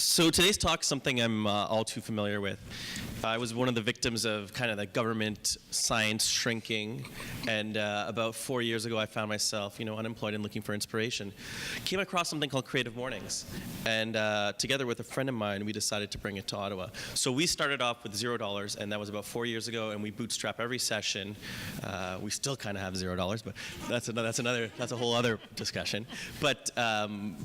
So today's talk is something I'm all too familiar with. I was one of the victims of kind of the government science shrinking, and about 4 years ago I found myself, unemployed and looking for inspiration. Came across something called Creative Mornings, and together with a friend of mine, we decided to bring it to Ottawa. So we started off with $0, and that was about 4 years ago, and we bootstrap every session. We still kind of have $0, but that's a whole other discussion. But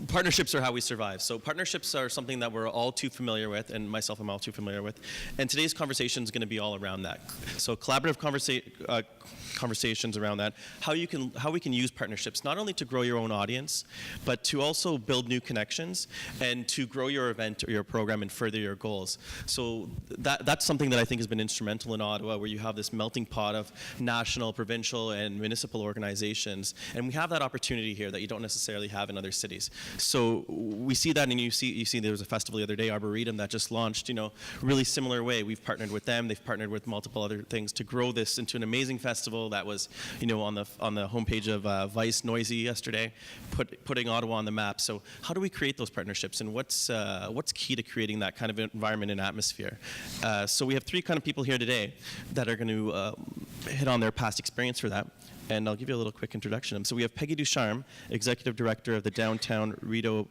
partnerships are how we survive. So partnerships are something that we're all too familiar with, and myself I'm all too familiar with. And today's conversation is going to be all around that. So collaborative conversations around that, how we can use partnerships not only to grow your own audience, but to also build new connections and to grow your event or your program and further your goals. So that's something that I think has been instrumental in Ottawa, where you have this melting pot of national, provincial, and municipal organizations, and we have that opportunity here that you don't necessarily have in other cities. So we see that, and you see there was a festival the other day, Arboretum, that just launched, really similar way. We've partnered with them. They've partnered with multiple other things to grow this into an amazing festival that was, on the homepage of Vice Noisy yesterday, putting Ottawa on the map. So how do we create those partnerships, and what's key to creating that kind of environment and atmosphere? So we have three kind of people here today that are going to hit on their past experience for that. And I'll give you a little quick introduction. So we have Peggy Ducharme, Executive Director of the Downtown Rideau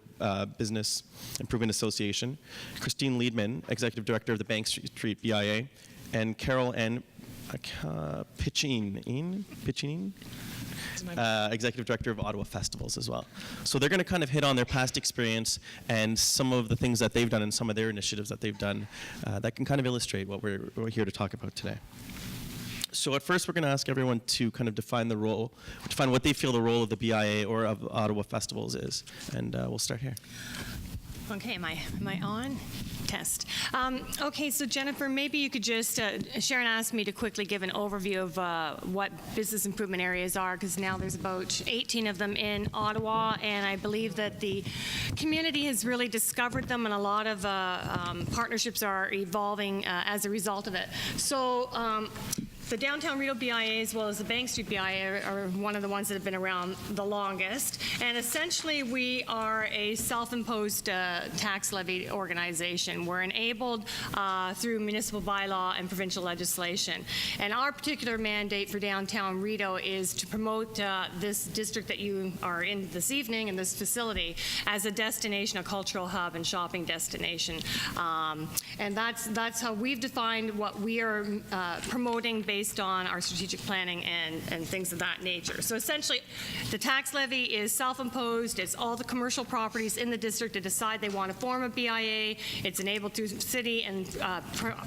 Business Improvement Association, Christine Liedman, Executive Director of the Bank Street BIA, and Carol N. Piccinin, Executive Director of Ottawa Festivals as well. So they're going to kind of hit on their past experience and some of the things that they've done and some of their initiatives that they've done that can kind of illustrate what we're here to talk about today. So at first, we're going to ask everyone to kind of define what they feel the role of the BIA or of Ottawa Festivals is. And we'll start here. Okay, am I on? Test. Okay, so Jennifer, maybe you could just, Sharon asked me to quickly give an overview of what business improvement areas are, because now there's about 18 of them in Ottawa, and I believe that the community has really discovered them, and a lot of partnerships are evolving as a result of it. So the Downtown Rideau BIA as well as the Bank Street BIA are one of the ones that have been around the longest. And essentially, we are a self-imposed tax levy organization. We're enabled through municipal bylaw and provincial legislation. And our particular mandate for Downtown Rideau is to promote this district that you are in this evening and this facility as a destination, a cultural hub and shopping destination. And that's how we've defined what we are promoting based on our strategic planning and things of that nature. So essentially, the tax levy is self-imposed. It's all the commercial properties in the district that decide they want to form a BIA. It's enabled through city and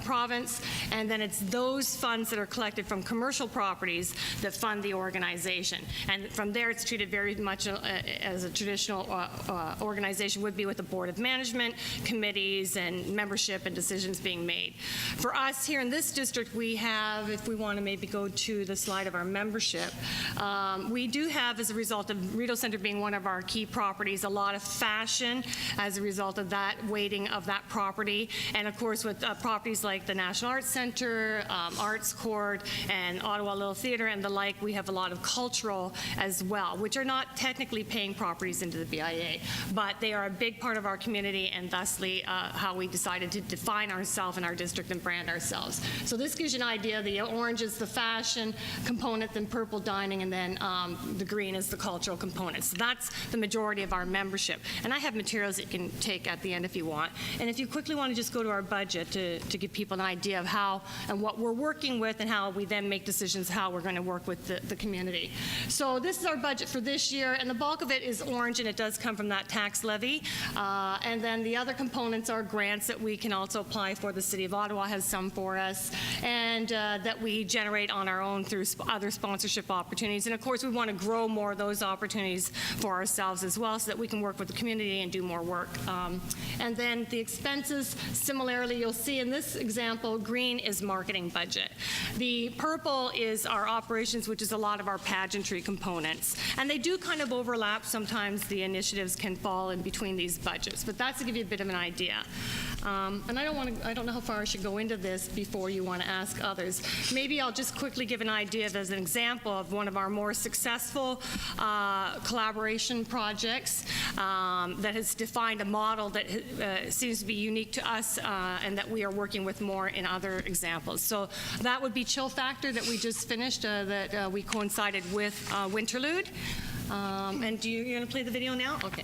province, and then it's those funds that are collected from commercial properties that fund the organization. And from there, it's treated very much as a traditional organization would be, with a board of management, committees, and membership and decisions being made. For us here in this district, we have, if we want to maybe go to the slide of our membership, we do have, as a result of Rideau Centre being one of our key properties, a lot of fashion as a result of that weighting of that property. And of course, with properties like the National Arts Centre, Arts Court, and Ottawa Little Theatre and the like, we have a lot of cultural as well, which are not technically paying properties into the BIA, but they are a big part of our community, and thusly how we decided to define ourselves and our district and brand ourselves. So this gives you an idea. The orange is the fashion component, then purple dining, and then the green is the cultural component. So that's the majority of our membership. And I have materials that you can take at the end if you want. And if you quickly want to just go to our budget to give people an idea of how and what we're working with and how we then make decisions how we're going to work with the community. So this is our budget for this year, and the bulk of it is orange, and it does come from that tax levy. And then the other components are grants that we can also apply for. The City of Ottawa has some for us, and that we generate on our own through other sponsorship opportunities. And of course, we want to grow more of those opportunities for ourselves as well, so that we can work with the community and do more work. And then the expenses, similarly, you'll see in this example, green is marketing budget. The purple is our operations, which is a lot of our pageantry components. And they do kind of overlap. Sometimes the initiatives can fall in between these budgets, but that's to give you a bit of an idea. And I don't know how far I should go into this before you want to ask others. Maybe I'll just quickly give an idea as an example of one of our more successful collaboration projects that has defined a model that seems to be unique to us and that we are working with more in other examples. So that would be Chill Factor that we just finished, that we coincided with Winterlude. And you're going to play the video now? Okay.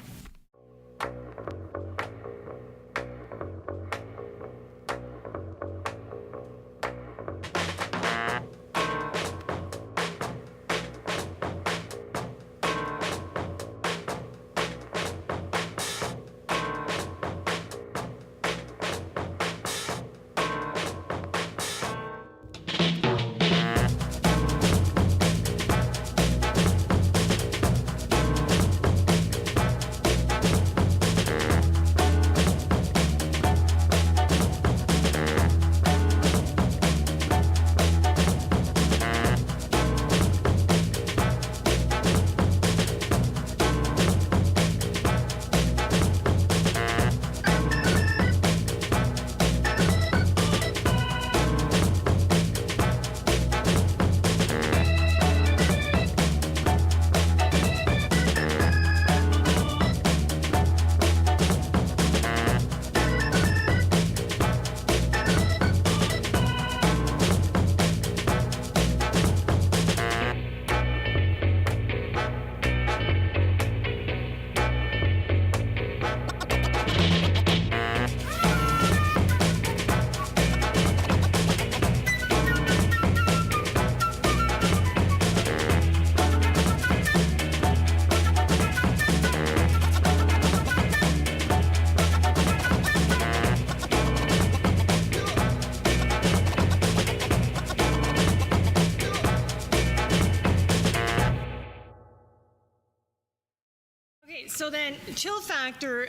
So then Chill Factor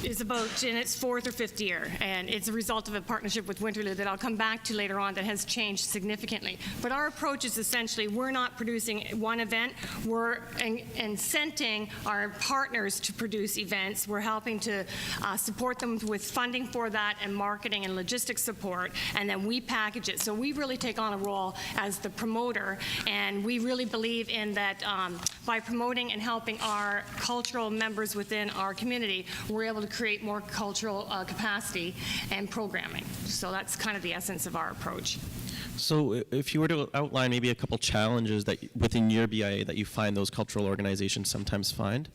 is about in its 4th or 5th year, and it's a result of a partnership with Winterlude that I'll come back to later on that has changed significantly. But our approach is essentially we're not producing one event, we're incenting our partners to produce events. We're helping to support them with funding for that and marketing and logistics support, and then we package it. So we really take on a role as the promoter, and we really believe in that by promoting and helping our cultural members within our community, we're able to create more cultural capacity and programming. So that's kind of the essence of our approach. So if you were to outline maybe a couple challenges that within your BIA that you find those cultural organizations sometimes find,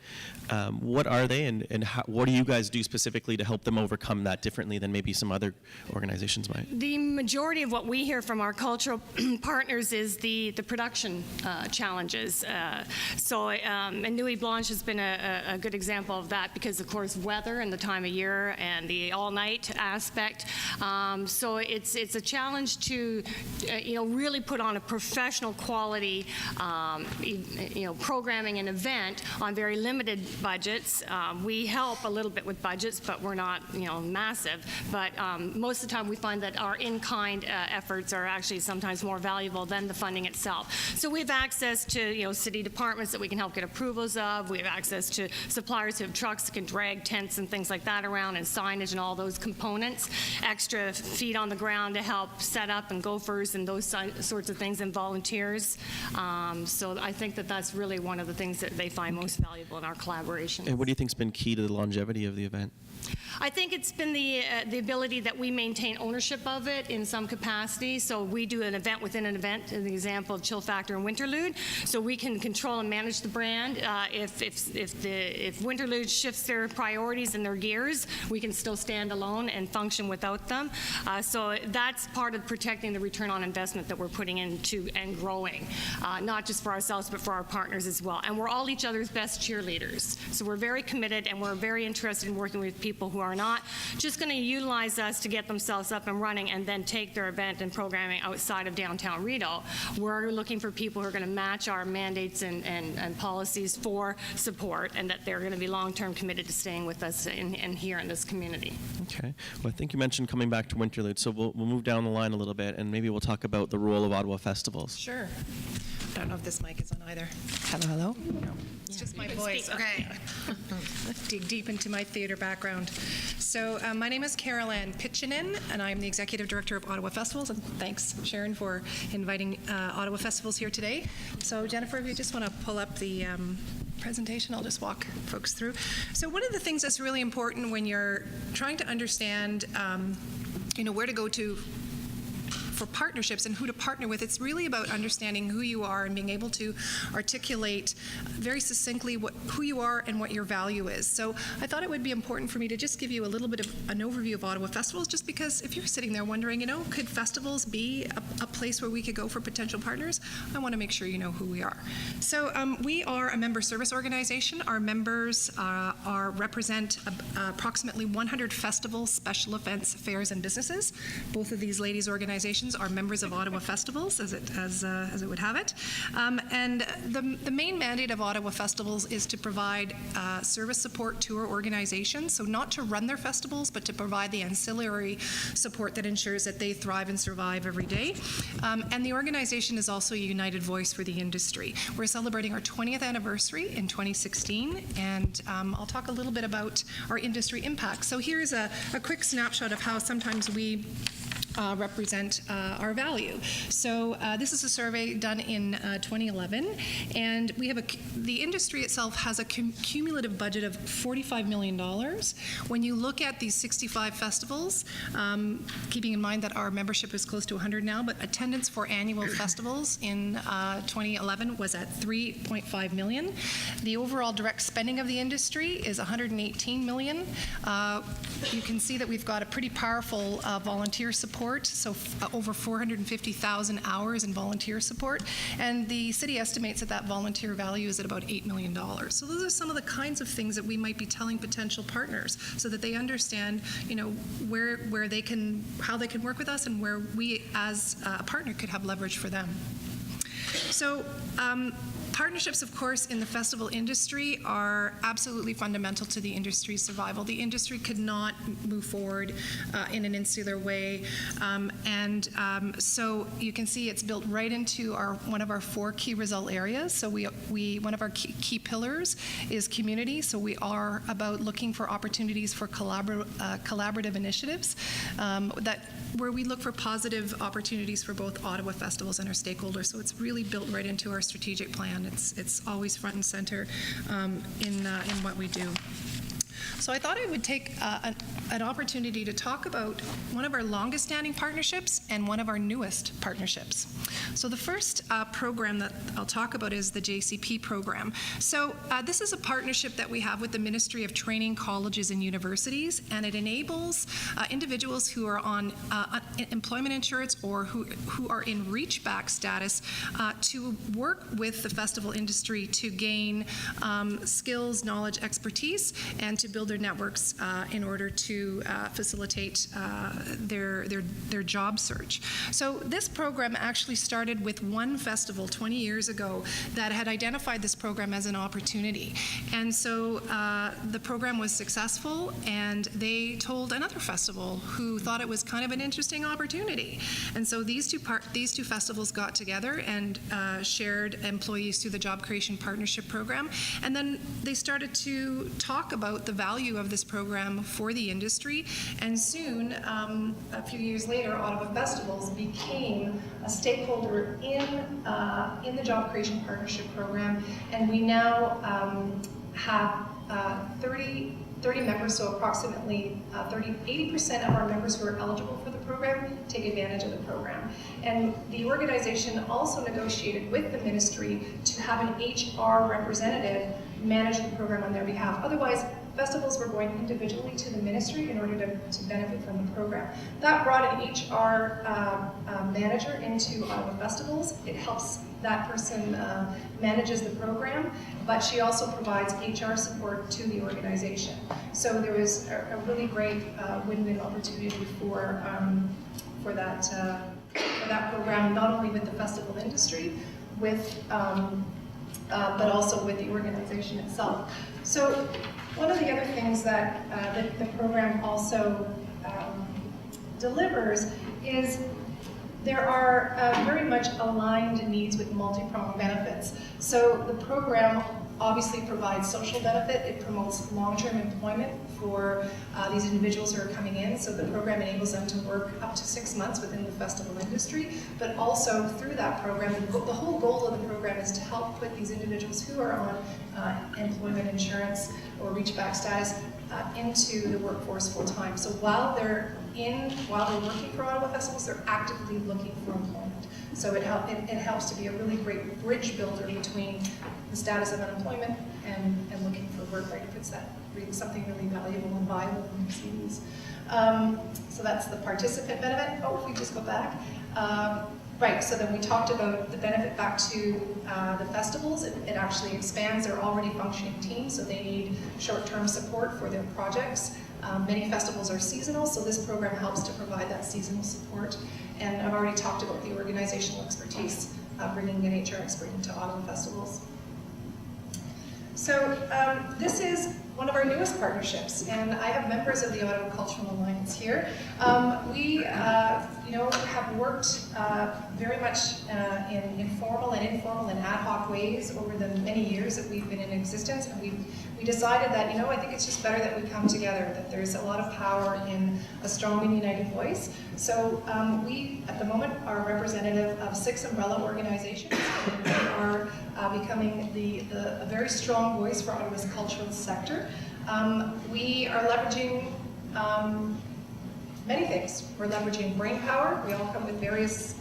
what are they, and what do you guys do specifically to help them overcome that differently than maybe some other organizations might? The majority of what we hear from our cultural partners is the production challenges. And Nuit Blanche has been a good example of that because, of course, weather and the time of year and the all-night aspect. So it's a challenge to really put on a professional quality, programming an event on very limited budgets. We help a little bit with budgets, but we're not, massive. But most of the time we find that our in-kind efforts are actually sometimes more valuable than the funding itself. So we have access to, city departments that we can help get approvals of. We have access to suppliers who have trucks that can drag tents and things like that around, and signage and all those components. Extra feet on the ground to help set up and gophers and those sorts of things, and volunteers. So I think that that's really one of the things that they find most valuable in our collaboration. And what do you think's been key to the longevity of the event? I think it's been the ability that we maintain ownership of it in some capacity. So we do an event within an event, in the example of Chill Factor and Winterlude. So we can control and manage the brand. If Winterlude shifts their priorities and their gears, we can still stand alone and function without them. So that's part of protecting the return on investment that we're putting into and growing, not just for ourselves but for our partners as well. And we're all each other's best cheerleaders. So we're very committed, and we're very interested in working with people who are not just going to utilize us to get themselves up and running and then take their event and programming outside of downtown Rideau. We're looking for people who are going to match our mandates and policies for support, and that they're going to be long-term committed to staying with us and here in this community. Okay. Well, I think you mentioned coming back to Winterlude, so we'll move down the line a little bit, and maybe we'll talk about the role of Ottawa Festivals. Sure. I don't know if this mic is on either. Hello, hello. It's just my voice. Okay. Dig deep into my theater background. So my name is Carol Ann Pitchinen, and I'm the Executive Director of Ottawa Festivals. And thanks, Sharon, for inviting Ottawa Festivals here today. So Jennifer, if you just want to pull up the presentation, I'll just walk folks through. So one of the things that's really important when you're trying to understand where to go to for partnerships and who to partner with, it's really about understanding who you are and being able to articulate very succinctly who you are and what your value is. So I thought it would be important for me to just give you a little bit of an overview of Ottawa Festivals, just because if you're sitting there wondering, could festivals be a place where we could go for potential partners? I want to make sure you know who we are. So we are a member service organization. Our members represent approximately 100 festivals, special events, fairs, and businesses. Both of these ladies' organizations are members of Ottawa Festivals, as it would have it. And the main mandate of Ottawa Festivals is to provide service support to our organizations, so not to run their festivals, but to provide the ancillary support that ensures that they thrive and survive every day. And the organization is also a united voice for the industry. We're celebrating our 20th anniversary in 2016, and I'll talk a little bit about our industry impact. So here's a quick snapshot of how sometimes we represent our value. So this is a survey done in 2011, and we have the industry itself has a cumulative budget of $45 million. When you look at these 65 festivals, keeping in mind that our membership is close to 100 now, but attendance for annual festivals in 2011 was at 3.5 million. The overall direct spending of the industry is 118 million. You can see that we've got a pretty powerful volunteer support, so over 450,000 hours in volunteer support, and the city estimates that volunteer value is at about $8 million. So those are some of the kinds of things that we might be telling potential partners, so that they understand, where they can, how they can work with us, and where we as a partner could have leverage for them. So partnerships, of course, in the festival industry are absolutely fundamental to the industry's survival. The industry could not move forward in an insular way. So you can see it's built right into one of our 4 key result areas. So one of our key pillars is community. So we are about looking for opportunities for collaborative initiatives where we look for positive opportunities for both Ottawa Festivals and our stakeholders. So it's really built right into our strategic plan. It's always front and center in what we do. So I thought I would take an opportunity to talk about one of our longest standing partnerships and one of our newest partnerships. So the first program that I'll talk about is the JCP program. So this is a partnership that we have with the Ministry of Training, Colleges and Universities, and it enables individuals who are on employment insurance or who are in reach-back status to work with the festival industry to gain skills, knowledge, expertise, and to build their networks in order to facilitate their job search. So this program actually started with one festival 20 years ago that had identified this program as an opportunity. And so the program was successful, and they told another festival who thought it was kind of an interesting opportunity. And so these two festivals got together and shared employees through the Job Creation Partnership Program. And then they started to talk about the value of this program for the industry, and soon, a few years later, Ottawa Festivals became a stakeholder in the Job Creation Partnership Program, and we now have 30 members, so approximately 80% of our members who are eligible for the program take advantage of the program. And the organization also negotiated with the ministry to have an HR representative manage the program on their behalf. Otherwise, festivals were going individually to the ministry in order to benefit from the program. That brought an HR manager into Ottawa Festivals. It helps that person manages the program, but she also provides HR support to the organization. So there was a really great win-win opportunity for that program, not only with the festival industry, but also with the organization itself. So one of the other things that the program also delivers is there are very much aligned needs with multi-pronged benefits. So the program obviously provides social benefit. It promotes long-term employment for these individuals who are coming in. So the program enables them to work up to 6 months within the festival industry. But also through that program, the whole goal of the program is to help put these individuals who are on employment insurance or reach-back status into the workforce full-time. So while they're working for Ottawa Festivals, they're actively looking for employment. So it helps to be a really great bridge builder between the status of unemployment and looking for work, right? It puts that something really valuable and viable in these CVs. So that's the participant benefit. Oh, if we just go back. Right, so then we talked about the benefit back to the festivals. It actually expands their already functioning team, so they need short-term support for their projects. Many festivals are seasonal, so this program helps to provide that seasonal support. And I've already talked about the organizational expertise, bringing an HR expert into Ottawa Festivals. So this is one of our newest partnerships, and I have members of the Ottawa Cultural Alliance here. We have worked very much in formal and informal and ad hoc ways over the many years that we've been in existence, and we decided that, I think it's just better that we come together, that there's a lot of power in a strong and united voice. So we, at the moment, are representative of 6 umbrella organizations, and we are becoming a very strong voice for Ottawa's cultural sector. We are leveraging many things. We're leveraging brain power. We all come with various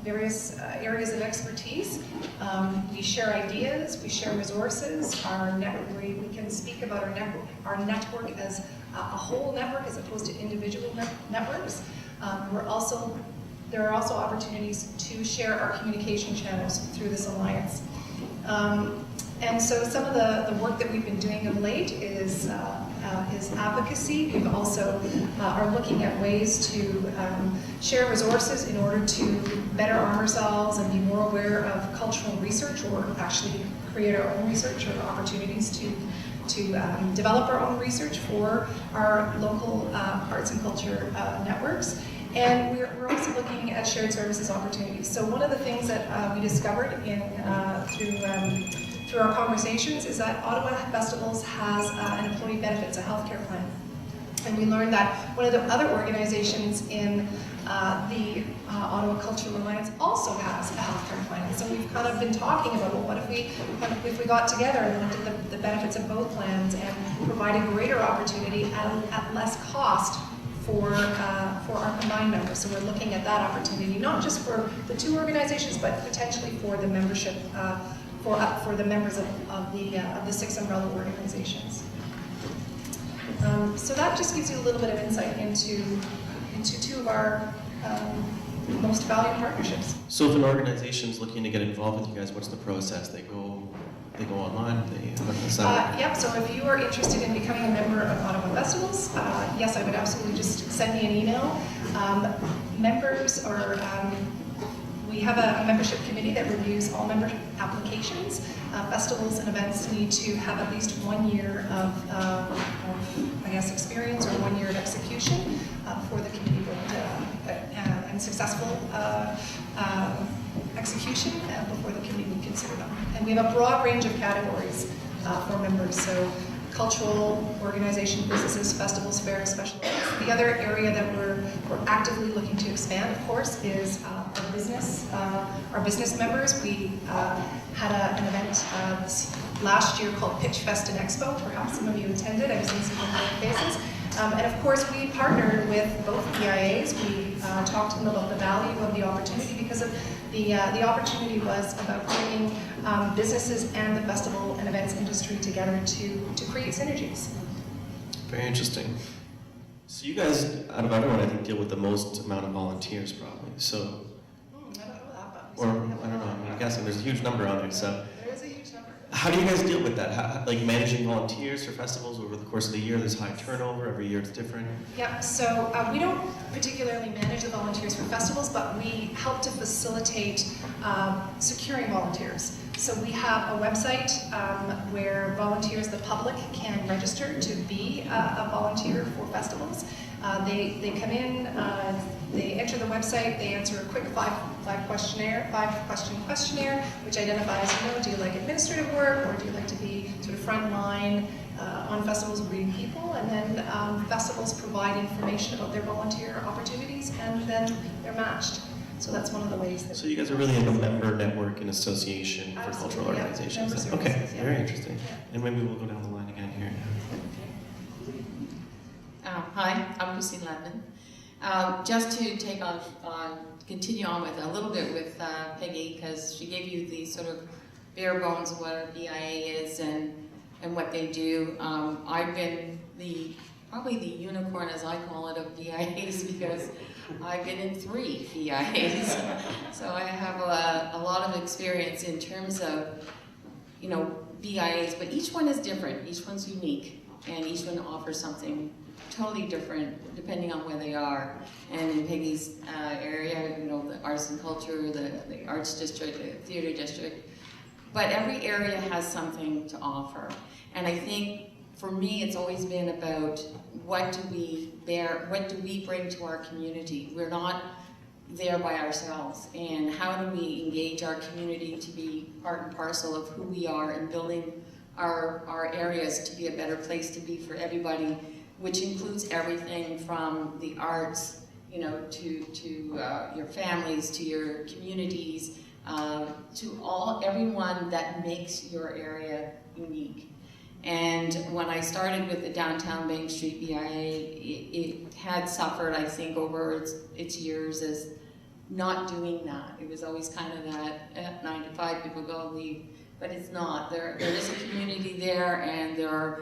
areas of expertise. We share ideas, we share resources. We can speak about our network as a whole network as opposed to individual networks. There are also opportunities to share our communication channels through this alliance. And so some of the work that we've been doing of late is advocacy. We've also are looking at ways to share resources in order to better arm ourselves and be more aware of cultural research, or actually create our own research, or opportunities to develop our own research for our local arts and culture networks. And we're also looking at shared services opportunities. So one of the things that we discovered through our conversations is that Ottawa Festivals has an employee benefits, a healthcare plan. And we learned that one of the other organizations in the Ottawa Cultural Alliance also has a healthcare plan. So we've kind of been talking about, well, what if we got together and looked at the benefits of both plans and provided greater opportunity at less cost for our combined members. So we're looking at that opportunity, not just for the 2 organizations, but potentially for the membership, for the members of the 6 umbrella organizations. So that just gives you a little bit of insight into 2 of our most valued partnerships. So if an organization is looking to get involved with you guys, what's the process? They go online, Yep, so if you are interested in becoming a member of Ottawa Festivals, yes, I would absolutely just send me an email. Members are, we have a membership committee that reviews all member applications. Festivals and events need to have at least 1 year of experience, or 1 year of execution for the committee and successful execution before the committee would consider them. And we have a broad range of categories for members, so cultural, organization, businesses, festivals, fairs, special events. The other area that we're actively looking to expand, of course, is our business members. We had an event last year called Pitch Fest and Expo. Perhaps some of you attended. I've seen some familiar faces. And of course, we partnered with both PIAs. We talked to them about the value of the opportunity, because of the opportunity was about bringing businesses and the festival and events industry together to create synergies. Very interesting. So you guys, out of everyone, I think, deal with the most amount of volunteers, probably. So, I don't know that, but or I don't know. I'm guessing there's a huge number on there. So, there is a huge number. how do you guys deal with that? Like managing volunteers for festivals over the course of the year? There's high turnover. Every year it's different. Yeah, so we don't particularly manage the volunteers for festivals, but we help to facilitate securing volunteers. So we have a website where volunteers, the public, can register to be a volunteer for festivals. They come in, they enter the website, they answer a quick five-question questionnaire, which identifies, do you like administrative work, or do you like to be sort of front line on festivals greeting people? And then festivals provide information about their volunteer opportunities, and then they're matched. So that's one of the ways that. So you guys are really in the member network and association for cultural Absolutely, yeah. organizations. Member Okay, services, yeah. very interesting. Yeah. And maybe we'll go down the line again here. Hi, I'm Christine Ledman. Just to continue on with a little bit with Peggy, because she gave you the sort of bare bones of what a BIA is and what they do. I've been probably the unicorn, as I call it, of BIAs, because I've been in 3 BIAs. So I have a lot of experience in terms of, BIAs, but each one is different, each one's unique, and each one offers something totally different depending on where they are. And in Peggy's area, the arts and culture, the arts district, the theater district. But every area has something to offer. And I think for me, it's always been about what do we bring to our community. We're not there by ourselves. And how do we engage our community to be part and parcel of who we are and building our areas to be a better place to be for everybody, which includes everything from the arts, to your families, to your communities, to everyone that makes your area unique. And when I started with the Downtown Bank Street BIA, it had suffered, I think, over its years as not doing that. It was always kind of that 9 to 5, people go leave, but it's not. There is a community there, and there are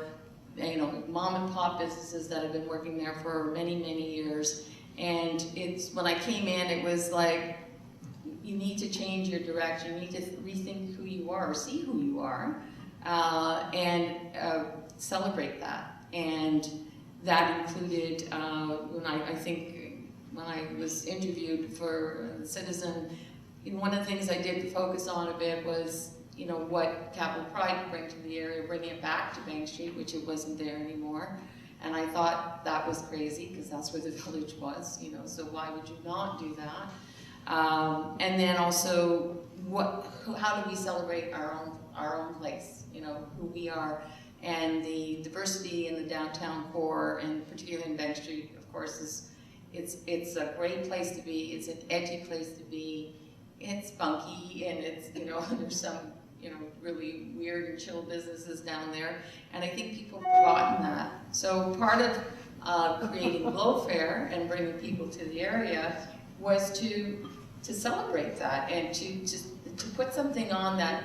mom and pop businesses that have been working there for many, many years. And when I came in, it was like, you need to change your direction. You need to rethink who you are, or see who you are, and celebrate that. And that included, when I was interviewed for Citizen, one of the things I did focus on a bit was what Capital Pride could bring to the area, bringing it back to Bank Street, which it wasn't there anymore. And I thought that was crazy, because that's where the village was, so why would you not do that? And then also, how do we celebrate our own place, who we are, and the diversity in the downtown core, and particularly in Bank Street, of course, it's a great place to be. It's an edgy place to be. It's funky, and it's there's some really weird and chill businesses down there, and I think people have forgotten that. So part of creating Glow Fair and bringing people to the area was to celebrate that, and to put something on that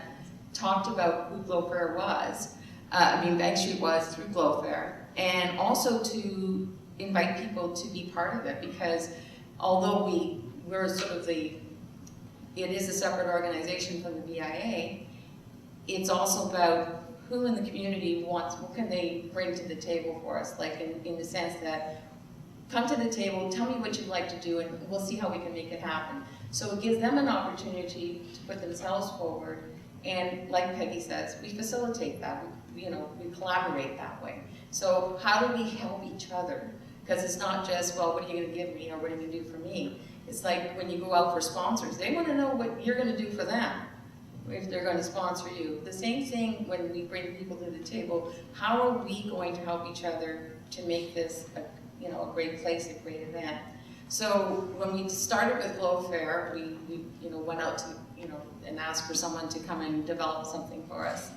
talked about who Glow Fair was. Bank Street was through Glow Fair, and also to invite people to be part of it, because although we're sort of it is a separate organization from the BIA, it's also about who in the community what can they bring to the table for us, like in the sense that, come to the table, tell me what you'd like to do, and we'll see how we can make it happen. So it gives them an opportunity to put themselves forward, and like Peggy says, we facilitate that, we collaborate that way. So how do we help each other? Because it's not just, well, what are you going to give me, or what are you going to do for me? It's like when you go out for sponsors, they want to know what you're going to do for them if they're going to sponsor you. The same thing when we bring people to the table. How are we going to help each other to make this a great place, a great event? So when we started with Glow Fair, we went out to and asked for someone to come and develop something for us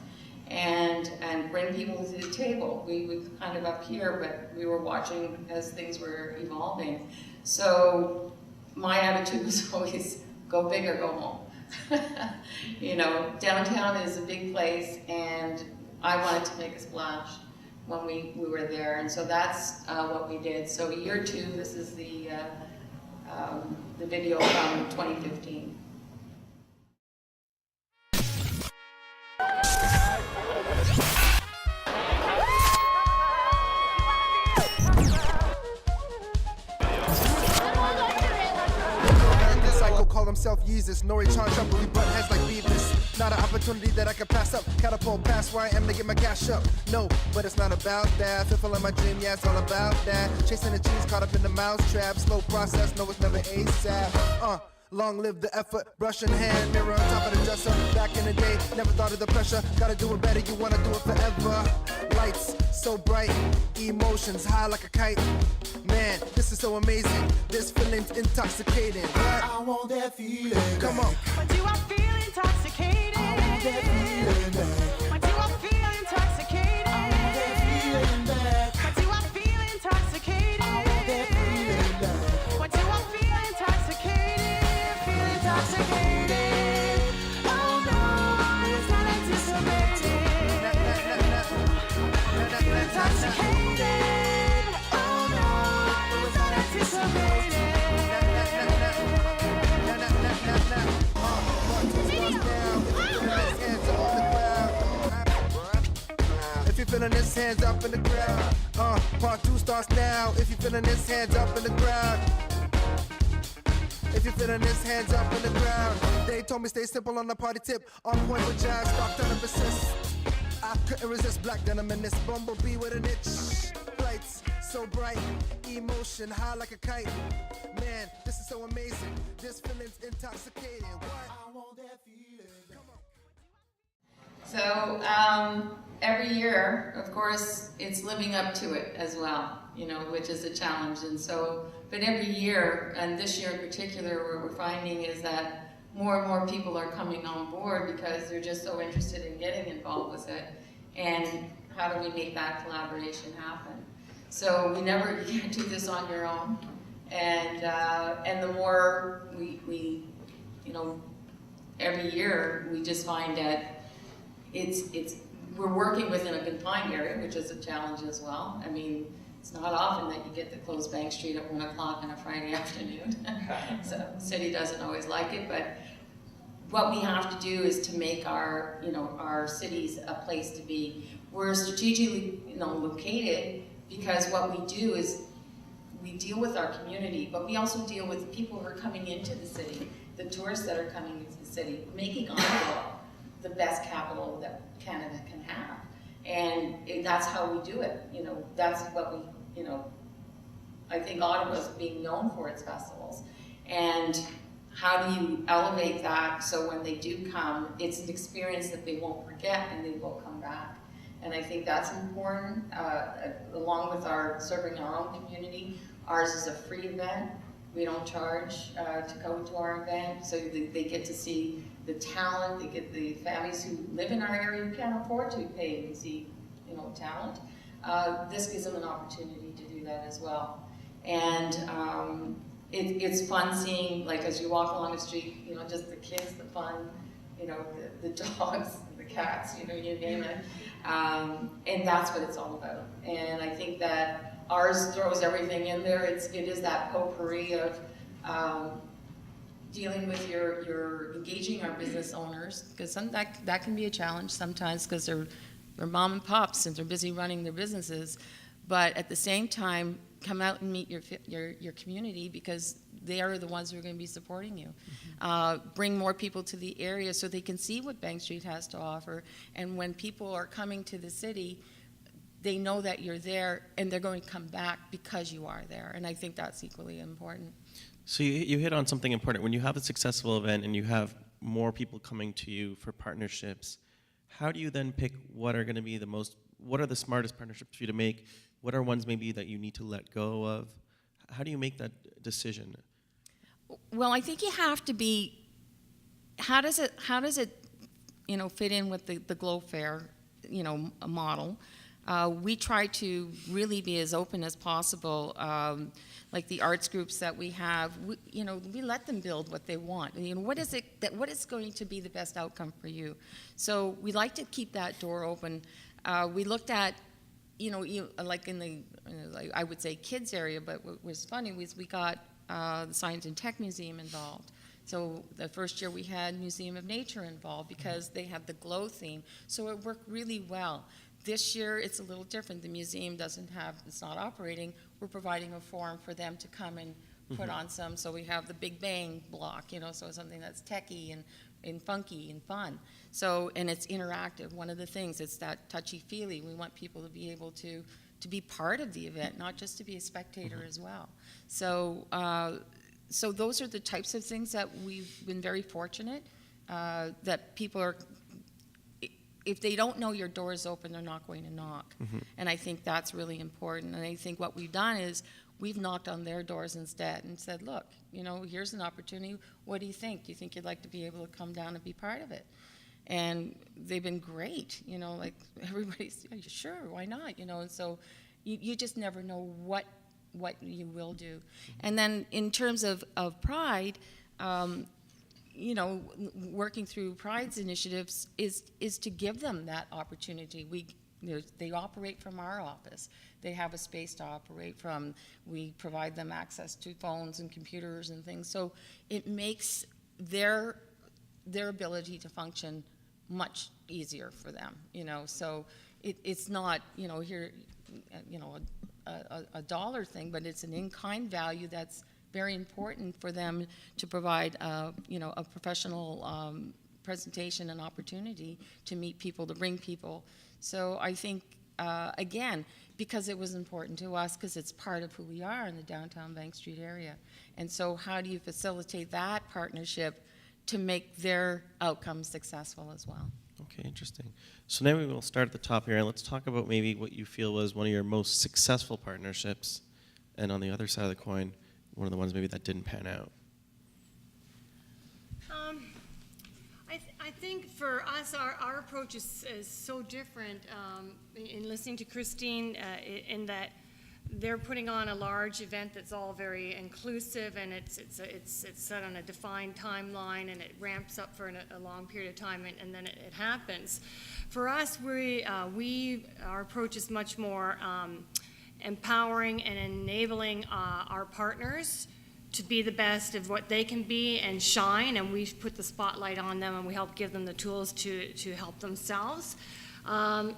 and bring people to the table. We were kind of up here, but we were watching as things were evolving. So my attitude was always, go big or go home. Downtown is a big place, and I wanted to make a splash when we were there, and so that's what we did. So year 2, this is the video from 2015. himself Jesus. Nori charge up, but we butt heads like Beavis. Not an opportunity that I can pass up. Catapult past where I am to get my cash up. No, but it's not about that. Fulfilling my dream, yeah, it's all about that. Chasing the cheese, caught up in the mousetrap. Slow process, no, it's never ASAP. Long live the effort, brush in hand, mirror on top of the dresser. Back in the day, never thought of the pressure. Gotta do it better, you wanna do it forever. Lights so bright, emotions high like a kite. Man, this is so amazing. This feeling's intoxicating. What? I want that feeling. Come on. Why do I feel intoxicated? I want that feeling back. Why do I feel intoxicated? I want that feeling back. Why do I feel intoxicated? I want that feeling back. Why do I feel intoxicated? Feel intoxicated. Oh no, it's not anticipated. Intoxicated. Oh no, it's not anticipated. If you're feeling this, hands up in the crowd. Part 2 starts now. If you're feeling this, hands up in the crowd. If you're feeling this, hands up in the crowd. They told me stay simple on the party tip. On point with jazz, stop trying to persist. I couldn't resist black denim in this bumblebee with an itch. Lights so bright, emotion high like a kite. Man, this is so amazing. This feeling's intoxicating. What? I want that feeling. Come on. So every year, of course, it's living up to it as well, you know, which is a challenge. And so, but every year, and this year in particular, what we're finding is that more and more people are coming on board because they're just so interested in getting involved with it. And how do we make that collaboration happen? So we never can't do this on your own. And the more we you know, every year we just find that we're working within a confined area, which is a challenge as well. I mean, it's not often that you get to close Bank Street at 1 o'clock on a Friday afternoon. So the city doesn't always like it, but what we have to do is to make our, you know, our cities a place to be. We're strategically, you know, located because what we do is we deal with our community, but we also deal with the people who are coming into the city, the tourists that are coming into the city, making Ottawa the best capital that Canada can have. And that's how we do it. You know, that's what we, you know, I think Ottawa's being known for its festivals. And how do you elevate that so when they do come, it's an experience that they won't forget and they will come back. And I think that's important, along with our serving our own community. Ours is a free event. We don't charge to go to our event, so they get to see the talent. They get the families who live in our area who can't afford to pay to see, you know, talent. This gives them an opportunity to do that as well. And it's fun seeing, like, as you walk along the street, you know, just the kids, the fun, you know, the dogs, the cats, you know, you name it. And that's what it's all about. And I think that ours throws everything in there. It is that potpourri of dealing with your engaging our business owners, because that can be a challenge sometimes because they're mom and pops and they're busy running their businesses. But at the same time, come out and meet your community because they are the ones who are going to be supporting you. Mm-hmm. Bring more people to the area so they can see what Bank Street has to offer. And when people are coming to the city, they know that you're there and they're going to come back because you are there. And I think that's equally important. So you hit on something important. When you have a successful event and you have more people coming to you for partnerships, how do you then pick what are going to be what are the smartest partnerships for you to make? What are ones maybe that you need to let go of? How do you make that decision? Well, I think you have to be, how does it you know, fit in with the Glow Fair, you know, model? We try to really be as open as possible. Like the arts groups that we have, we let them build what they want. You know, what is going to be the best outcome for you? So we like to keep that door open. We looked at, like in the, I would say kids area, but what was funny was we got the Science and Tech Museum involved. So the first year we had Museum of Nature involved because they had the glow theme. So it worked really well. This year it's a little different. The museum it's not operating. We're providing a forum for them to come and put on some, so we have the Big Bang block, so something that's techy and funky and fun. So, and it's interactive. One of the things, it's that touchy-feely. We want people to be able to be part of the event, not just to be a spectator as well. So, so those are the types of things that we've been very fortunate that people are, if they don't know your door is open, they're not going to knock. And I think that's really important. And I think what we've done is we've knocked on their doors instead and said, look, here's an opportunity. What do you think? Do you think you'd like to be able to come down and be part of it? And they've been great, like everybody's, yeah, sure, why not? And so you just never know what you will do. And then in terms of Pride, working through Pride's initiatives is to give them that opportunity. They operate from our office. They have a space to operate from. We provide them access to phones and computers and things. So it makes their ability to function much easier for them. So it's not here a dollar thing, but it's an in-kind value that's very important for them to provide, a professional presentation and opportunity to meet people, to bring people. So I think, again, because it was important to us, because it's part of who we are in the downtown Bank Street area. And so how do you facilitate that partnership to make their outcomes successful as well? Okay, interesting. So now we will start at the top here, and let's talk about maybe what you feel was one of your most successful partnerships, and on the other side of the coin, one of the ones maybe that didn't pan out. I think for us, our approach is so different in listening to Christine in that they're putting on a large event that's all very inclusive, and it's set on a defined timeline, and it ramps up for a long period of time, and then it happens. For us, our approach is much more empowering and enabling our partners to be the best of what they can be and shine, and we put the spotlight on them, and we help give them the tools to help themselves.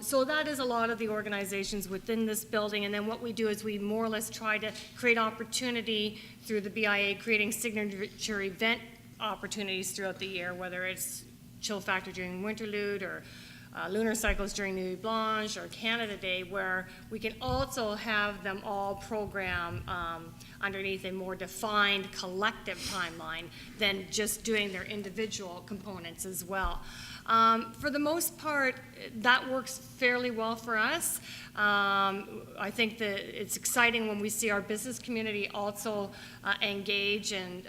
So that is a lot of the organizations within this building, and then what we do is we more or less try to create opportunity through the BIA, creating signature event opportunities throughout the year, whether it's Chill Factor during Winterlude or Lunar Cycles during Nuit Blanche or Canada Day, where we can also have them all program underneath a more defined collective timeline than just doing their individual components as well. For the most part, that works fairly well for us. I think that it's exciting when we see our business community also engage, and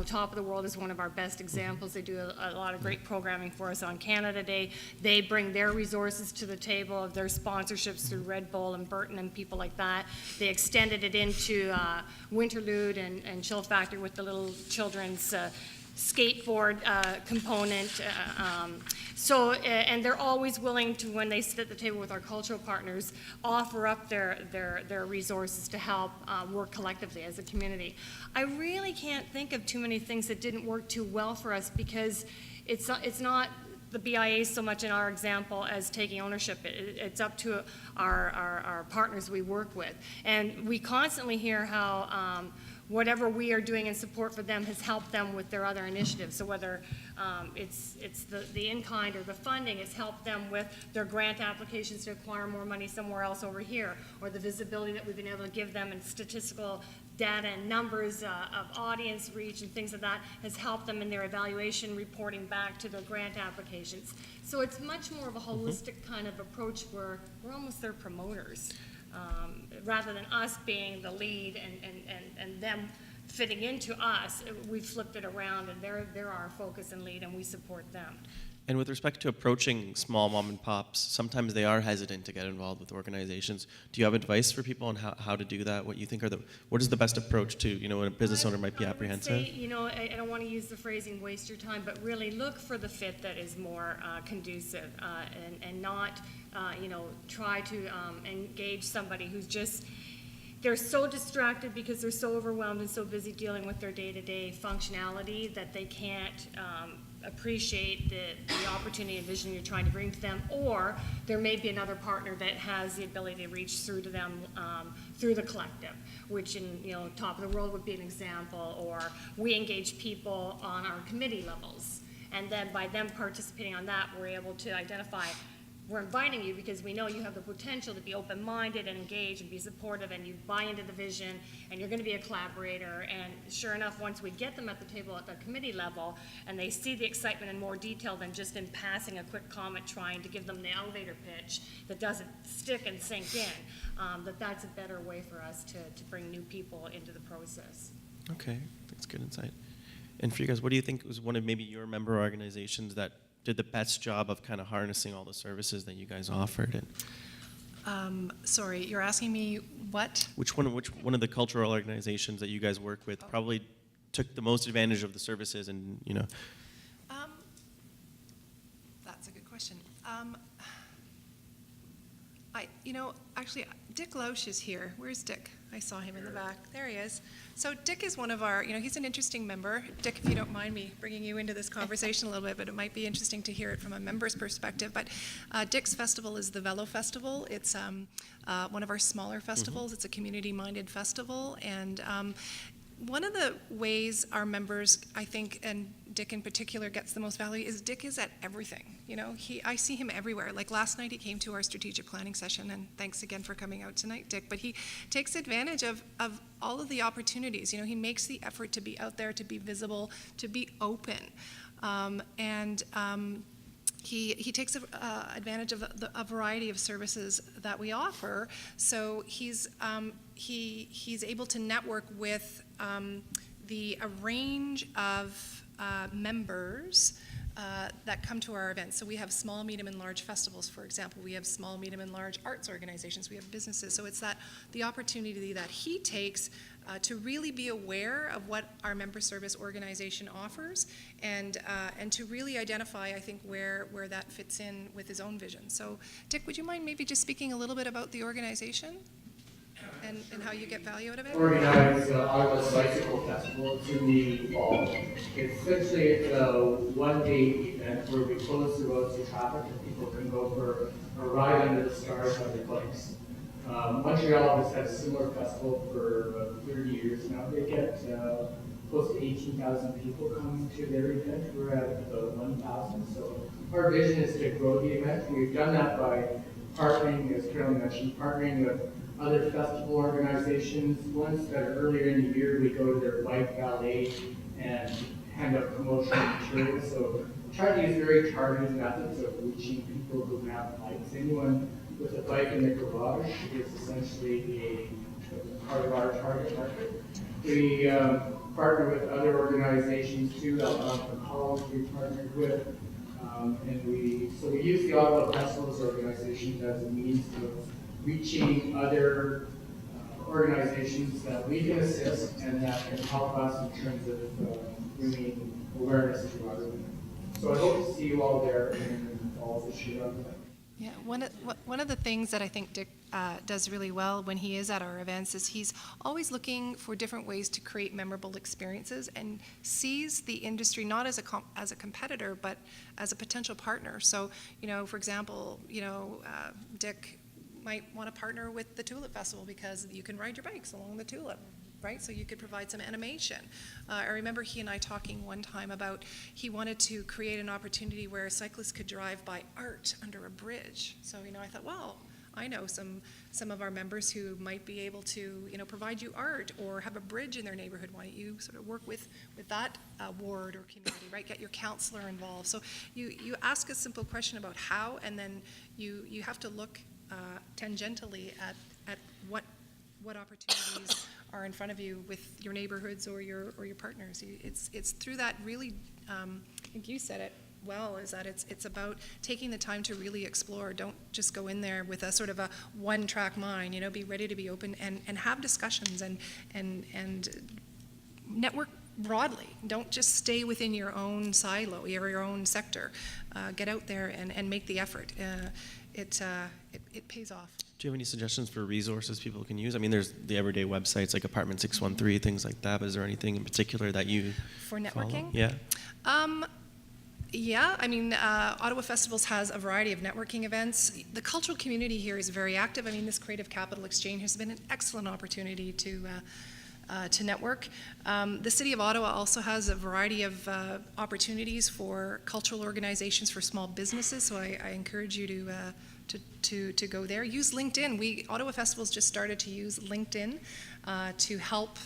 Top of the World is one of our best examples. They do a lot of great programming for us on Canada Day. They bring their resources to the table of their sponsorships through Red Bull and Burton and people like that. They extended it into Winterlude and Chill Factor with the little children's skateboard component. And they're always willing to, when they sit at the table with our cultural partners, offer up their resources to help work collectively as a community. I really can't think of too many things that didn't work too well for us, because it's not the BIA so much in our example as taking ownership. It's up to our partners we work with. And we constantly hear how whatever we are doing in support for them has helped them with their other initiatives. So whether it's the in-kind or the funding, has helped them with their grant applications to acquire more money somewhere else over here, or the visibility that we've been able to give them and statistical data and numbers of audience reach and things like that has helped them in their evaluation reporting back to their grant applications. So it's much more of a holistic kind of approach where we're almost their promoters. Rather than us being the lead and them fitting into us, we've flipped it around, and they're our focus and lead, and we support them. And with respect to approaching small mom and pops, sometimes they are hesitant to get involved with organizations. Do you have advice for people on how to do that? What you think what is the best approach to, when a business owner might be apprehensive? I would say, I don't want to use the phrasing waste your time, but really look for the fit that is more conducive, and not, try to engage somebody who's just, they're so distracted because they're so overwhelmed and so busy dealing with their day-to-day functionality that they can't appreciate the opportunity and vision you're trying to bring to them, or there may be another partner that has the ability to reach through to them through the collective, which in, Top of the World would be an example, or we engage people on our committee levels. And then by them participating on that, we're able to identify, we're inviting you because we know you have the potential to be open-minded and engage and be supportive, and you buy into the vision, and you're going to be a collaborator. And sure enough, once we get them at the table at the committee level, and they see the excitement in more detail than just in passing a quick comment, trying to give them the elevator pitch that doesn't stick and sink in, that's a better way for us to bring new people into the process. Okay, that's good insight. And for you guys, what do you think was one of maybe your member organizations that did the best job of kind of harnessing all the services that you guys offered? And Sorry, you're asking me what? which one of the cultural organizations that you guys work with probably took the most advantage of the services? And That's a good question. Actually, Dick Loesch is here. Where's Dick? I saw him in the back. There he is. So Dick is one of our, he's an interesting member. Dick, if you don't mind me bringing you into this conversation a little bit, but it might be interesting to hear it from a member's perspective. But Dick's festival is the Velo Festival. It's one of our smaller festivals. It's a community-minded festival. And one of the ways our members, I think, and Dick in particular, gets the most value is Dick is at everything. I see him everywhere. Like last night, he came to our strategic planning session, and thanks again for coming out tonight, Dick. But he takes advantage of all of the opportunities. He makes the effort to be out there, to be visible, to be open, He takes advantage of a variety of services that we offer. So he's able to network with a range of members that come to our events. So we have small, medium, and large festivals, for example. We have small, medium, and large arts organizations. We have businesses. So it's the opportunity that he takes to really be aware of what our member service organization offers, and to really identify, I think, where that fits in with his own vision. So, Dick, would you mind maybe just speaking a little bit about the organization and how you get value out of it? Organize Ottawa Bicycle Festival. It's in the fall. It's essentially a one-day event where we close the roads to traffic and people can go for a ride under the stars on their bikes. Montreal has had a similar festival for 30 years now. They get close to 18,000 people coming to their event. We're at about 1,000. So our vision is to grow the event. We've done that by partnering, as Carolyn mentioned, partnering with other festival organizations. Ones that earlier in the year we go to their bike valet and hand out promotional materials. So try to use very targeted methods of reaching people who have bikes. Anyone with a bike in the garage is essentially a part of our target market. We partner with other organizations too. Algonquin College we partnered with, and we use the Ottawa Festivals organization as a means of reaching other organizations that we can assist and that can help us in terms of bringing awareness to our event. So I hope to see you all there in the fall this year. Yeah, one of the things that I think Dick does really well when he is at our events is he's always looking for different ways to create memorable experiences and sees the industry not as a competitor but as a potential partner. So, for example, Dick might want to partner with the Tulip Festival because you can ride your bikes along the Tulip. Right, so you could provide some animation. I remember he and I talking one time about he wanted to create an opportunity where cyclists could drive by art under a bridge. So I thought, well, I know some of our members who might be able to provide you art or have a bridge in their neighborhood. Why don't you sort of work with that ward or community, right? Get your counselor involved. So you ask a simple question about how, and then you have to look tangentially at what opportunities are in front of you with your neighborhoods or your partners. It's through that really, I think you said it well, is that it's about taking the time to really explore. Don't just go in there with a sort of a one-track mind. Be ready to be open and have discussions and network broadly. Don't just stay within your own silo or your own sector. Get out there and make the effort. It pays off. Do you have any suggestions for resources people can use? I mean, there's the everyday websites like Apartment 613, things like that. But is there anything in particular that you For networking? follow? Yeah. Yeah, I mean, Ottawa Festivals has a variety of networking events. The cultural community here is very active. I mean, this Creative Capital Exchange has been an excellent opportunity to network. The City of Ottawa also has a variety of opportunities for cultural organizations for small businesses, so I encourage you to go there. Use LinkedIn. Ottawa Festivals just started to use LinkedIn to help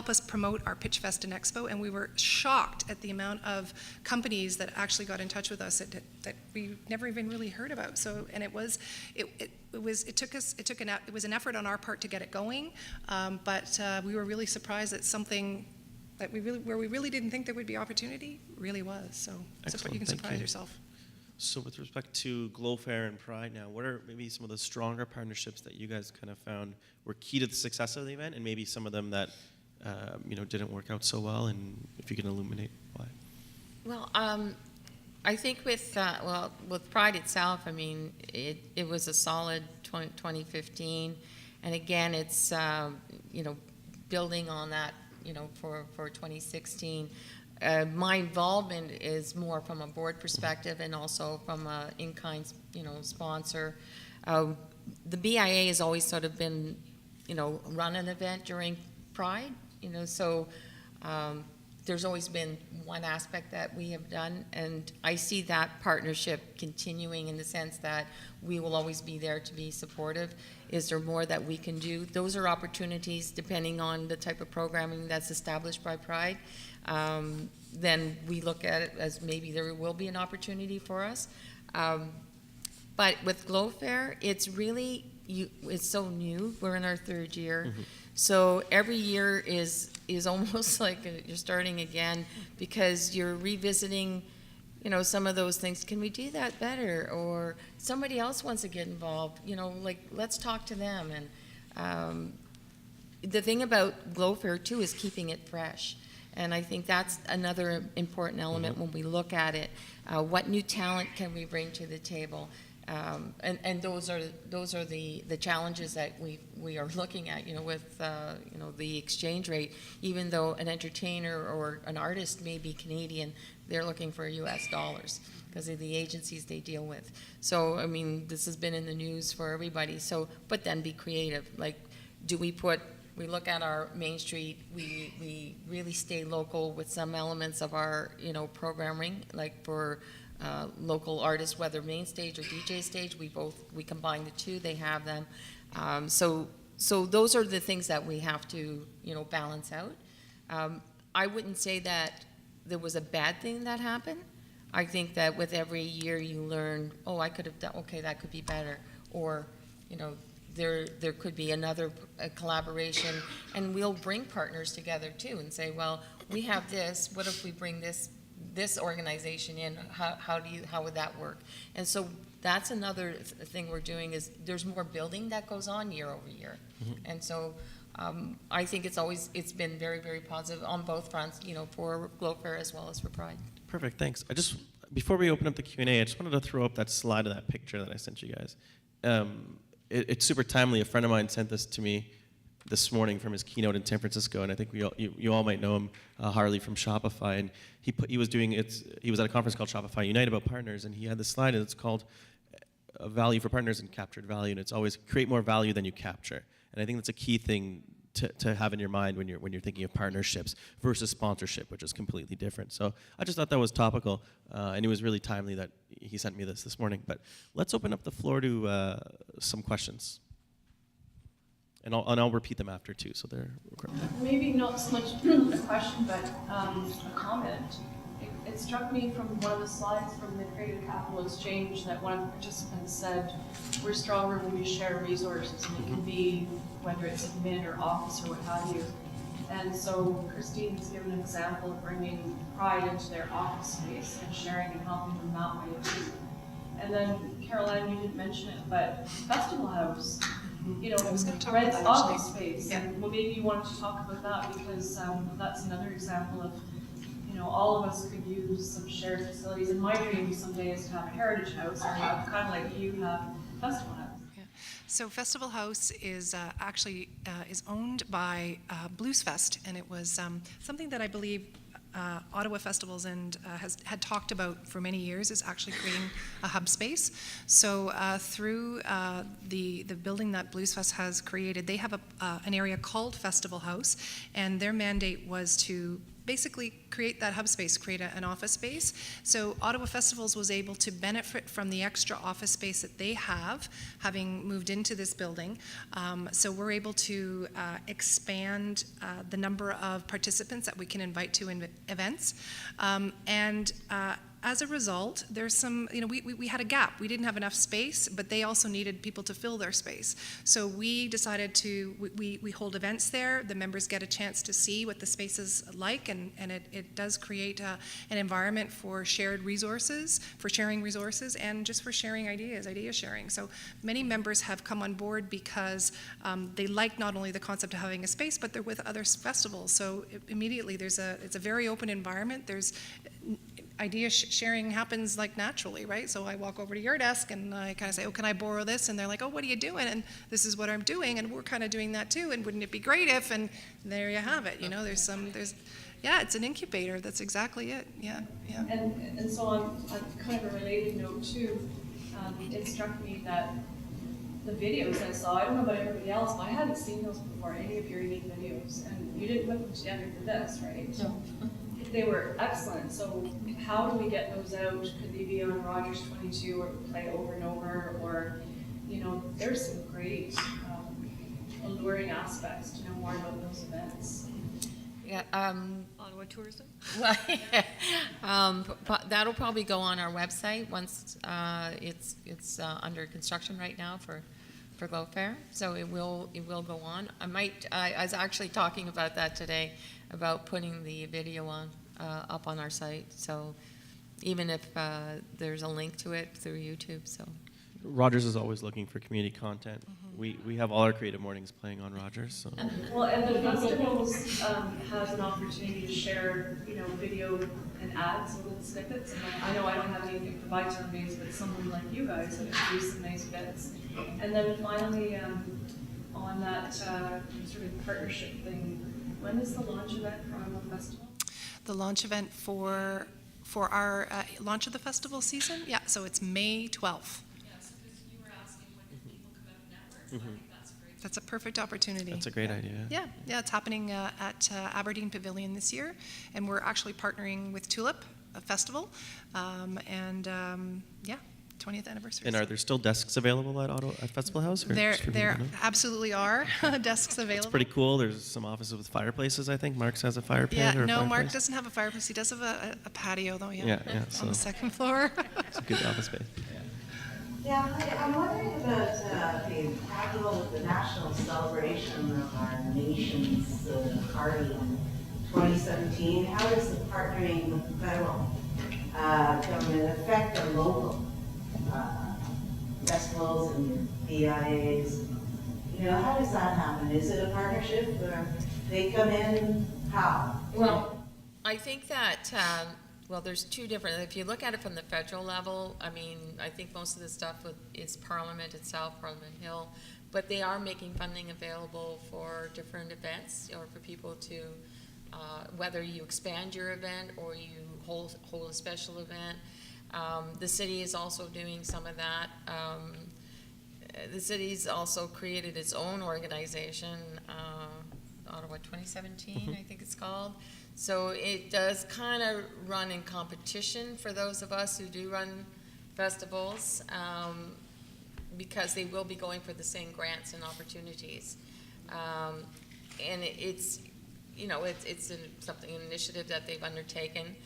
us promote our Pitch Fest and Expo, and we were shocked at the amount of companies that actually got in touch with us that we never even really heard about. So, and it was an effort on our part to get it going, but we were really surprised that something that where we really didn't think there would be opportunity really was. So, Excellent. you can Thank surprise you. yourself. So with respect to Glow Fair and Pride now, what are maybe some of the stronger partnerships that you guys kind of found were key to the success of the event, and maybe some of them that didn't work out so well, and if you can illuminate why? Well, I think with Pride itself, I mean, it was a solid 2015, and again, it's building on that, for 2016. My involvement is more from a board perspective and also from a in-kind, sponsor. The BIA has always sort of been, run an event during Pride, so there's always been one aspect that we have done, and I see that partnership continuing in the sense that we will always be there to be supportive. Is there more that we can do? Those are opportunities depending on the type of programming that's established by Pride. Then we look at it as maybe there will be an opportunity for us. But with Glow Fair, it's really, it's so new. We're in our third year. Mm-hmm. So every year is almost like you're starting again because you're revisiting, some of those things. Can we do that better? Or somebody else wants to get involved, let's talk to them. And the thing about Glow Fair too is keeping it fresh. And I think that's another important element when we look at it. What new talent can we bring to the table? And those are the challenges that we are looking at, with the exchange rate. Even though an entertainer or an artist may be Canadian, they're looking for US dollars because of the agencies they deal with. So I mean, this has been in the news for everybody. So, but then be creative. Like, we look at our Main Street, we really stay local with some elements of our, programming, like for local artists, whether main stage or DJ stage, we combine the two, they have them. So those are the things that we have to, balance out. I wouldn't say that there was a bad thing that happened. I think that with every year you learn, I could have done, okay, that could be better. Or, there could be another collaboration, and we'll bring partners together too and say, well, we have this, what if we bring this organization in, how would that work? And so that's another thing we're doing is there's more building that goes on year over year. Mm-hmm. And so I think it's been very, very positive on both fronts, for Glow Fair as well as for Pride. Perfect, thanks. Before we open up the Q&A, I just wanted to throw up that slide of that picture that I sent you guys. It's super timely. A friend of mine sent this to me this morning from his keynote in San Francisco, and I think you all might know him, Harley from Shopify, and he was at a conference called Shopify Unite about partners, and he had this slide, and it's called Value for Partners and Captured Value, and it's always create more value than you capture. And I think that's a key thing to have in your mind when you're thinking of partnerships versus sponsorship, which is completely different. So I just thought that was topical, and it was really timely that he sent me this morning. But let's open up the floor to some questions. And I'll repeat them after too, so they're recorded. Maybe not so much a question, but a comment. It struck me from one of the slides from the Creative Capital Exchange that one of the participants said, we're stronger when we share resources, and it can be whether it's admin or office or what have you. And so Christine has given an example of bringing Pride into their office space and sharing and helping them that way too. And then Carol-Ann, you didn't mention it, but Festival House, rents office space. Yeah. And well, maybe you wanted to talk about that because that's another example of, all of us could use some shared facilities. And my dream someday is to have a heritage house or have kind of like you have Festival House. Yeah. So Festival House is actually is owned by Blues Fest, and it was something that I believe Ottawa Festivals and had talked about for many years is actually creating a hub space. So through the building that Blues Fest has created, they have an area called Festival House, and their mandate was to basically create that hub space, create an office space. So Ottawa Festivals was able to benefit from the extra office space that they have, having moved into this building. So we're able to expand the number of participants that we can invite to events. As a result, there's some, we had a gap. We didn't have enough space, but they also needed people to fill their space. So we decided we hold events there. The members get a chance to see what the space is like, and it does create an environment for shared resources, for sharing resources, and just for sharing idea sharing. So many members have come on board because they like not only the concept of having a space, but they're with other festivals. So immediately it's a very open environment. There's idea sharing happens like naturally, right? So I walk over to your desk and I kind of say, oh, can I borrow this? And they're like, oh, what are you doing? And this is what I'm doing, and we're kind of doing that too, and wouldn't it be great if, and there you have it. It's an incubator. That's exactly it. Yeah. And so on kind of a related note too, it struck me that the videos I saw, I don't know about everybody else, but I hadn't seen those before, any of your unique videos, and you didn't put them together for this, right? No. They were excellent. So how do we get those out? Could they be on Rogers 22 or play over and over? Or, there's some great alluring aspects to know more about those events. Yeah, Ottawa Tourism? that'll probably go on our website once it's under construction right now for Glow Fair, so it will go on. I was actually talking about that today, about putting the video up on our site, so even if there's a link to it through YouTube. So Rogers is always looking for community content. We have all our creative mornings playing on Rogers. So. And the festivals has an opportunity to share, video and ads, little snippets. And I know I don't have anything for Byterm Base, but someone like you guys have produced some nice bits. And then finally, on that sort of partnership thing, when is the launch event for Ottawa Festival? The launch event for our launch of the festival season? Yeah, so it's May 12th. Yeah, so because you were asking when people come out of networks, I think that's great. That's a perfect opportunity. That's a great idea. Yeah, it's happening at Aberdeen Pavilion this year, and we're actually partnering with Tulip Festival, 20th anniversary. And are there still desks available at Festival House? Or There absolutely are desks available. It's pretty cool. There's some offices with fireplaces, I think. Mark's has a fire pit. Yeah, or a no, Mark fireplace. doesn't have a fireplace. He does have a patio, though, Yeah, on the second floor. It's a good office space. Yeah, hi, I'm wondering about the capital of the national celebration of our nation's party in 2017. How does the partnering with the federal government affect the local festivals and BIAs? How does that happen? Is it a partnership where they come in? How? Well, I think that, there's two different, if you look at it from the federal level, I think most of the stuff is Parliament itself, Parliament Hill, but they are making funding available for different events, or for people to, whether you expand your event or you hold a special event. The city is also doing some of that. The city's also created its own organization, Ottawa 2017, I think it's called. So it does kind of run in competition for those of us who do run festivals, because they will be going for the same grants and opportunities. And it's an initiative that they've undertaken.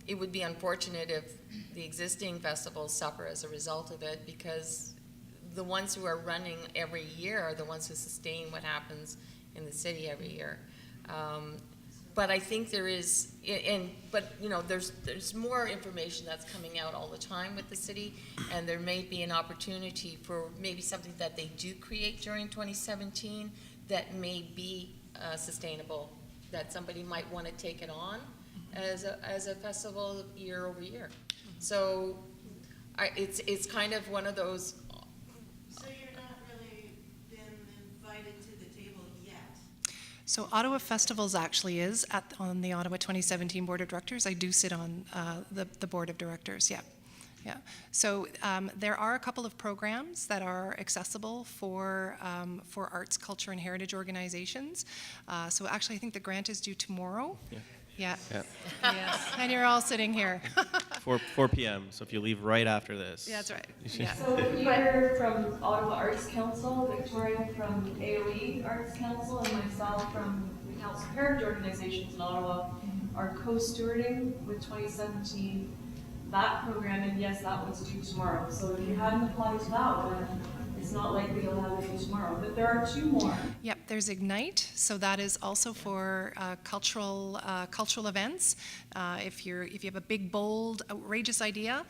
It would be unfortunate if the existing festivals suffer as a result of it, because the ones who are running every year are the ones who sustain what happens in the city every year. But I think there is, there's more information that's coming out all the time with the city, and there may be an opportunity for maybe something that they do create during 2017 that may be sustainable, that somebody might want to take it on as a festival year over year. So it's kind of one of those. So you're not really been invited to the table yet? So Ottawa Festivals actually is on the Ottawa 2017 Board of Directors. I do sit on the Board of Directors, yeah. Yeah. So there are a couple of programs that are accessible for arts, culture, and heritage organizations. So actually, I think the grant is due tomorrow. Yeah. Yeah. Yeah. Yes. And you're all sitting here. 4 p.m. So if you leave right after this. Yeah, that's right. you should- Yeah. So Peter from Ottawa Arts Council, Victoria from AOE Arts Council, and myself from the Council of Heritage Organizations in Ottawa are co-stewarding with 2017 that program, and yes, that one's due tomorrow. So if you hadn't applied to that one, it's not likely you'll have it due tomorrow. But there are 2 more. Yep, there's Ignite, so that is also for cultural events. If you have a big, bold, outrageous idea,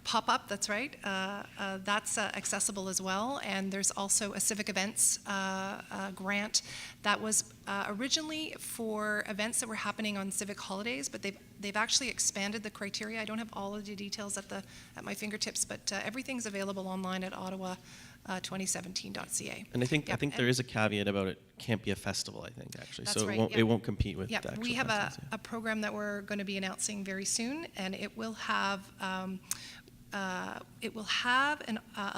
pop up. That's right. That's accessible as well. And there's also a civic events grant that was originally for events that were happening on civic holidays, but they've actually expanded the criteria. I don't have all of the details at my fingertips, but everything's available online at Ottawa2017.ca. And I think there is a caveat about it can't be a festival, I think, actually. That's so right, it won't compete with the actual we have festivals, a program that we're going to be announcing very soon, and it will have a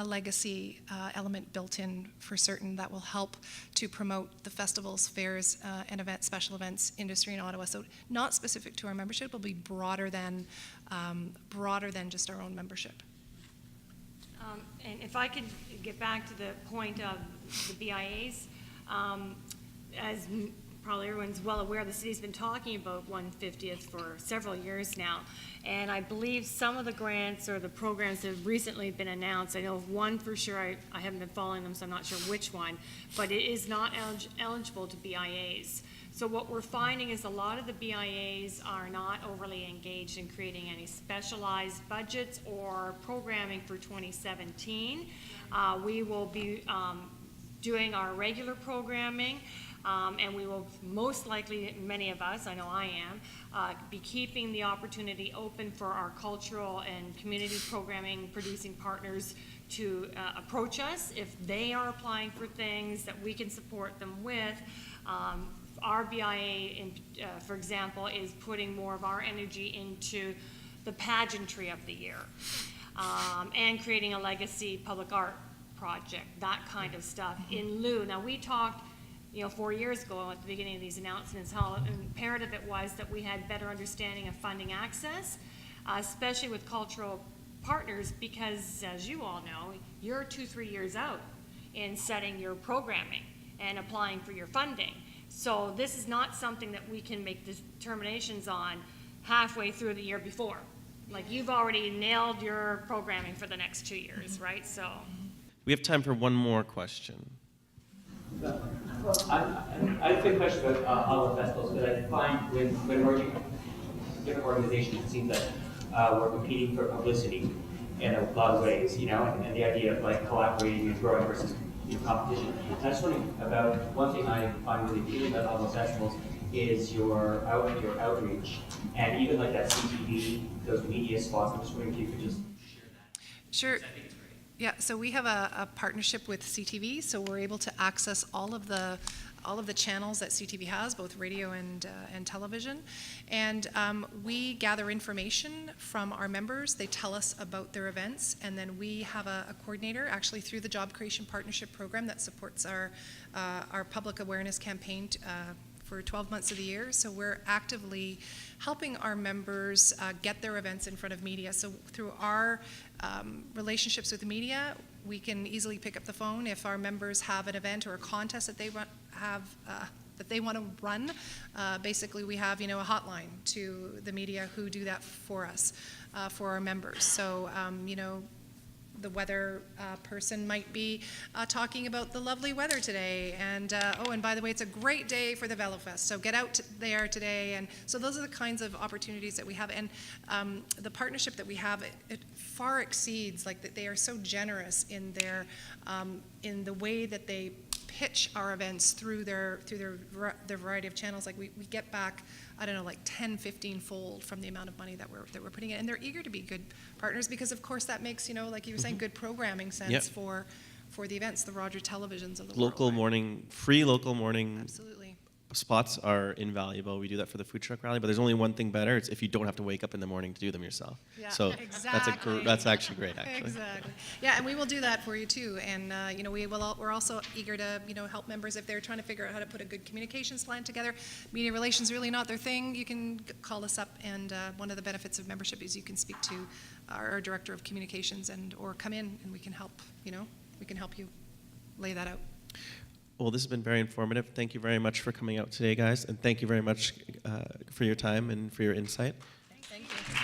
legacy element built in for certain that will help to promote the festivals, fairs, and special events industry in Ottawa. So not specific to our membership, it will be broader than just our own membership. And if I could get back to the point of the BIAs, as probably everyone's well aware, the city's been talking about 150th for several years now. And I believe some of the grants or the programs have recently been announced. I know of one for sure, I haven't been following them, so I'm not sure which one, but it is not eligible to BIAs. So what we're finding is a lot of the BIAs are not overly engaged in creating any specialized budgets or programming for 2017. We will be doing our regular programming, and we will most likely, many of us, I know I am, be keeping the opportunity open for our cultural and community programming producing partners to approach us if they are applying for things that we can support them with. Our BIA, for example, is putting more of our energy into the pageantry of the year and creating a legacy public art project, that kind of stuff in lieu. Now, we talked 4 years ago at the beginning of these announcements, how imperative it was that we had better understanding of funding access, especially with cultural partners, because as you all know, you're 2-3 years out in setting your programming and applying for your funding. So this is not something that we can make determinations on halfway through the year before. Like, you've already nailed your programming for the next 2 years, right? So We have time for one more question. I have a quick question about Ottawa Festivals, but I find when merging different organizations, it seems that we're competing for publicity in a lot of ways, and the idea of like collaborating and growing versus competition. I was wondering about one thing I find really appealing about Ottawa Festivals is your outreach, and even like that CTV, those media spots. I'm just wondering if you could just share that. Sure. Yeah, so we have a partnership with CTV, so we're able to access all of the channels that CTV has, both radio and television, and we gather information from our members. They tell us about their events, and then we have a coordinator, actually through the Job Creation Partnership Program, that supports our public awareness campaign for 12 months of the year. So we're actively helping our members get their events in front of media. So through our relationships with the media, we can easily pick up the phone if our members have an event or a contest that they want to run. Basically, we have a hotline to the media who do that for us, for our members. So the weather person might be talking about the lovely weather today, and and by the way, it's a great day for the VeloFest, so get out there today. And so those are the kinds of opportunities that we have, and the partnership that we have, it far exceeds, like, that they are so generous in their in the way that they pitch our events through their variety of channels. Like, we get back, I don't know, like 10-15 fold from the amount of money that we're putting in, and they're eager to be good partners because, of course, that makes, like you were saying, good programming sense for the events, the Roger Televisions of the Free local morning. Absolutely. spots are invaluable. We do that for the food truck rally, but there's only one thing better. It's if you don't have to wake up in the morning to do them yourself. Yeah, So exactly. that's actually great, actually. Exactly. Yeah, and we will do that for you too. And you know, we're also eager to help members if they're trying to figure out how to put a good communications plan together. Media relations really not their thing. You can call us up, and one of the benefits of membership is you can speak to our director of communications or come in and we can help. We can help you lay that out. Well, this has been very informative. Thank you very much for coming out today, guys, and thank you very much for your time and for your insight. Thank you.